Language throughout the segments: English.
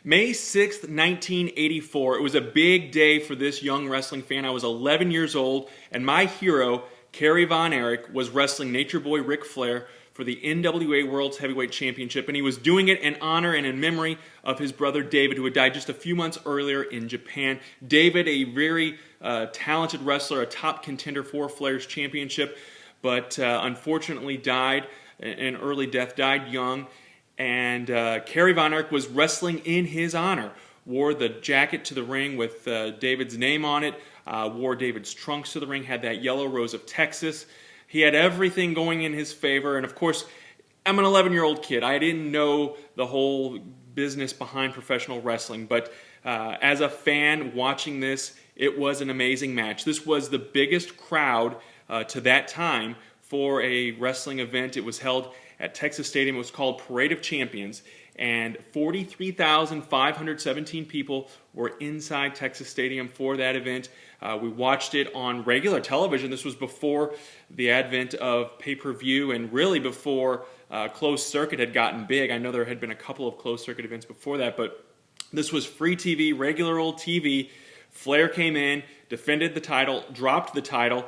May 6th, 1984. It was a big day for this young wrestling fan. I was 11 years old, and my hero, Kerry Von Erich, was wrestling Nature Boy Ric Flair for the NWA World's Heavyweight Championship, and he was doing it in honor and in memory of his brother David, who had died just a few months earlier in Japan. David, a very talented wrestler, a top contender for Flair's championship, but unfortunately died an early death, died young. And Kerry Von Erich was wrestling in his honor. Wore the jacket to the ring with David's name on it, wore David's trunks to the ring, had that yellow rose of Texas. He had everything going in his favor, and of course, I'm an 11-year-old kid. I didn't know the whole business behind professional wrestling, but as a fan watching this, it was an amazing match. This was the biggest crowd to that time for a wrestling event. It was held at Texas Stadium. It was called Parade of Champions, and 43,517 people were inside Texas Stadium for that event. We watched it on regular television. This was before the advent of pay-per-view and really before closed circuit had gotten big. I know there had been a couple of closed circuit events before that, but this was free TV, regular old TV. Flair came in, defended the title, dropped the title.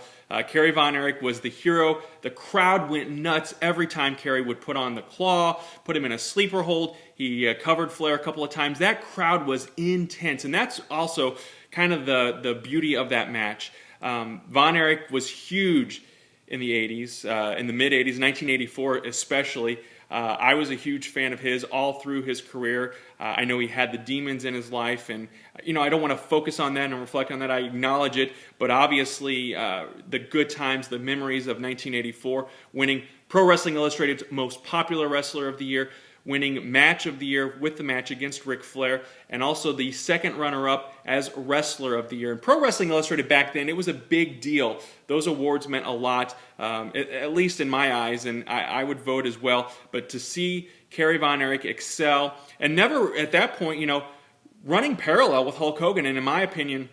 Kerry Von Erich was the hero. The crowd went nuts every time Kerry would put on the claw, put him in a sleeper hold. He covered Flair a couple of times. That crowd was intense, and that's also kind of the beauty of that match. Von Erich was huge in the 80s, in the mid-80s, 1984 especially. I was a huge fan of his all through his career. I know he had the demons in his life, and I don't want to focus on that and reflect on that. I acknowledge it, but obviously the good times, the memories of 1984, winning Pro Wrestling Illustrated's Most Popular Wrestler of the Year, winning Match of the Year with the match against Ric Flair, and also the second runner-up as Wrestler of the Year. And Pro Wrestling Illustrated back then, it was a big deal. Those awards meant a lot, at least in my eyes, and I would vote as well. But to see Kerry Von Erich excel, and never at that point, running parallel with Hulk Hogan, and in my opinion,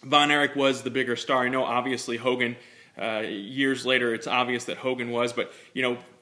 Von Erich was the bigger star. I know obviously Hogan, years later, it's obvious that Hogan was, but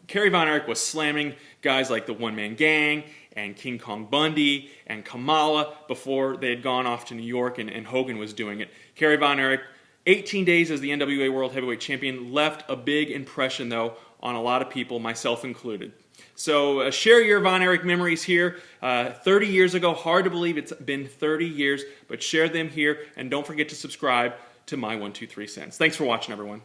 Kerry Von Erich was slamming guys like the One Man Gang and King Kong Bundy and Kamala before they had gone off to New York, and Hogan was doing it. Kerry Von Erich, 18 days as the NWA World Heavyweight Champion, left a big impression, though, on a lot of people, myself included. So share your Von Erich memories here. 30 years ago, hard to believe it's been 30 years, but share them here, and don't forget to subscribe to My 1, 2, 3 Cents. Thanks for watching, everyone.